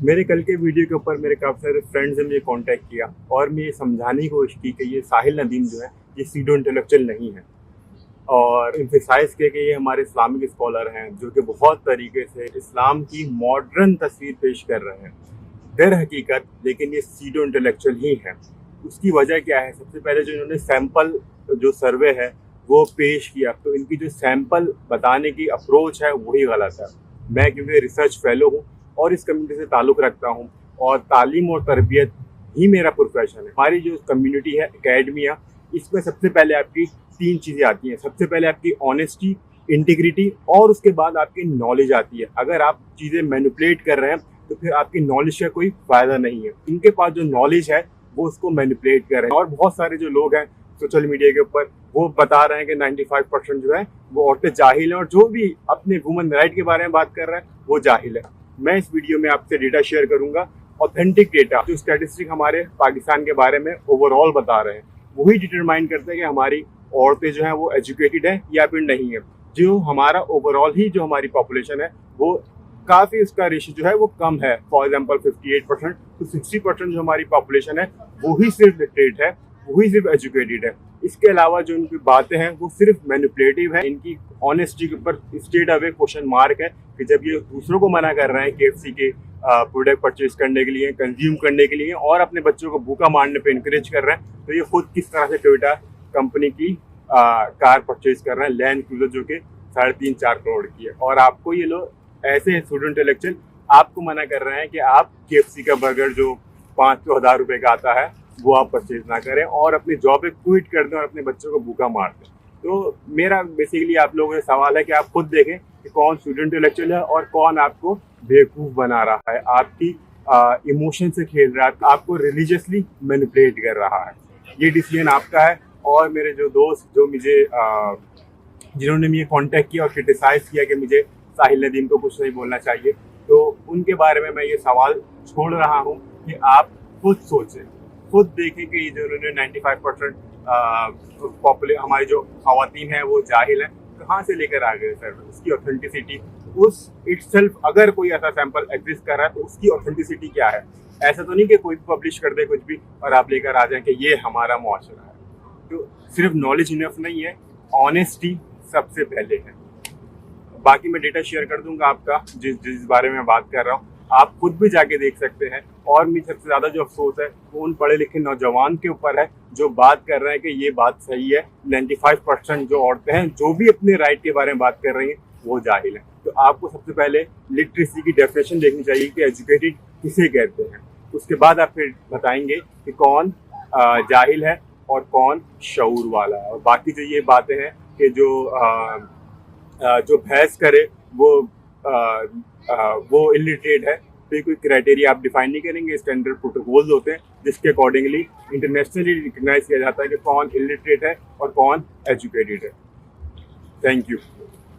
मेरे कल के वीडियो के ऊपर मेरे काफ़ी सारे फ्रेंड्स ने मुझे कांटेक्ट किया और मैं ये समझाने की कोशिश की कि ये साहिल नदीम जो है ये सीडो इंटेलेक्चुअल नहीं है, और एम्फेसाइज किया कि ये हमारे इस्लामिक स्कॉलर हैं जो कि बहुत तरीके से इस्लाम की मॉडर्न तस्वीर पेश कर रहे हैं। दर हकीकत लेकिन ये सीडो इंटेलेक्चुअल ही है। उसकी वजह क्या है? सबसे पहले जो इन्होंने सैंपल जो सर्वे है वो पेश किया, तो इनकी जो सैंपल बताने की अप्रोच है वही गलत है। मैं क्योंकि रिसर्च फेलो हूँ और इस कम्युनिटी से ताल्लुक़ रखता हूँ और तालीम और तरबियत ही मेरा प्रोफेशन है। हमारी जो कम्युनिटी है एकेडमिया, इसमें सबसे पहले आपकी 3 चीज़ें आती हैं। सबसे पहले आपकी ऑनेस्टी, इंटीग्रिटी और उसके बाद आपकी नॉलेज आती है। अगर आप चीज़ें मैनिपुलेट कर रहे हैं तो फिर आपकी नॉलेज का कोई फ़ायदा नहीं है। इनके पास जो नॉलेज है वो उसको मैनिपुलेट कर रहे हैं। और बहुत सारे जो लोग हैं सोशल मीडिया के ऊपर वो बता रहे हैं कि 95% जो है वो औरतें जाहिल हैं, और जो भी अपने वुमेन राइट के बारे में बात कर रहे हैं वो जाहिल है। मैं इस वीडियो में आपसे डेटा शेयर करूंगा, ऑथेंटिक डेटा, जो स्टैटिस्टिक हमारे पाकिस्तान के बारे में ओवरऑल बता रहे हैं वही डिटरमाइन करते हैं कि हमारी औरतें जो हैं वो एजुकेटेड है या फिर नहीं है। जो हमारा ओवरऑल ही जो हमारी पॉपुलेशन है वो काफ़ी, उसका रेशियो जो है वो कम है। फॉर एग्जांपल 58%, तो 60% जो हमारी पॉपुलेशन है वही सिर्फ लिटरेट है, वही सिर्फ एजुकेटेड है। इसके अलावा जो इनकी बातें हैं वो सिर्फ मैनिपुलेटिव है। इनकी ऑनेस्टी के ऊपर स्ट्रेट अवे क्वेश्चन मार्क है कि जब ये दूसरों को मना कर रहे हैं KFC के प्रोडक्ट परचेज करने के लिए, कंज्यूम करने के लिए, और अपने बच्चों को भूखा मारने पे इनकरेज कर रहे हैं, तो ये खुद किस तरह से टोयोटा कंपनी की कार परचेज कर रहे हैं, लैंड क्रूजर, जो कि 3.5-4 करोड़ की है। और आपको ये लोग ऐसे स्टूडेंट इंटेलेक्चुअल आपको मना कर रहे हैं कि आप KFC का बर्गर जो 500-1000 रुपये का आता है वो आप परचेज ना करें और अपनी जॉब पे क्विट कर दें और अपने बच्चों को भूखा मार दें। तो मेरा बेसिकली आप लोगों से सवाल है कि आप खुद देखें कि कौन स्टूडेंट इंटेलेक्चुअल है और कौन आपको बेवकूफ़ बना रहा है, आपकी इमोशन से खेल रहा है, आपको रिलीजियसली मैनिपुलेट कर रहा है। ये डिसीजन आपका है। और मेरे जो दोस्त जो मुझे जिन्होंने मुझे कांटेक्ट किया और क्रिटिसाइज़ किया कि मुझे साहिल नदीम को कुछ नहीं बोलना चाहिए, तो उनके बारे में मैं ये सवाल छोड़ रहा हूँ कि आप खुद सोचें, खुद देखें कि जो उन्होंने 95% हमारी जो ख़वातीन हैं वो जाहिल हैं, कहाँ से लेकर आ गए सर? उसकी ऑथेंटिसिटी, उस इटसेल्फ अगर कोई ऐसा सैंपल एग्जिस्ट कर रहा है तो उसकी ऑथेंटिसिटी क्या है? ऐसा तो नहीं कि कोई भी पब्लिश कर दे कुछ भी और आप लेकर आ जाएं कि ये हमारा मुआशरा है। तो सिर्फ नॉलेज इनफ नहीं है, ऑनेस्टी सबसे पहले है। बाकी मैं डेटा शेयर कर दूंगा आपका जिस बारे में बात कर रहा हूँ, आप खुद भी जाके देख सकते हैं। और मुझे सबसे ज़्यादा जो अफसोस है वो उन पढ़े लिखे नौजवान के ऊपर है जो बात कर रहे हैं कि ये बात सही है। 95% जो औरतें हैं जो भी अपने राइट के बारे में बात कर रही हैं वो जाहिल हैं। तो आपको सबसे पहले लिटरेसी की डेफिनेशन देखनी चाहिए कि एजुकेटेड किसे कहते हैं। उसके बाद आप फिर बताएंगे कि कौन जाहिल है और कौन शऊर वाला है। और बाकी जो ये बातें हैं कि जो बहस करे वो इलिटरेट है, तो कोई क्राइटेरिया आप डिफाइन नहीं करेंगे। स्टैंडर्ड प्रोटोकॉल्स होते हैं जिसके अकॉर्डिंगली इंटरनेशनली रिकग्नाइज किया जाता है कि कौन इलिटरेट है और कौन एजुकेटेड है। Thank you.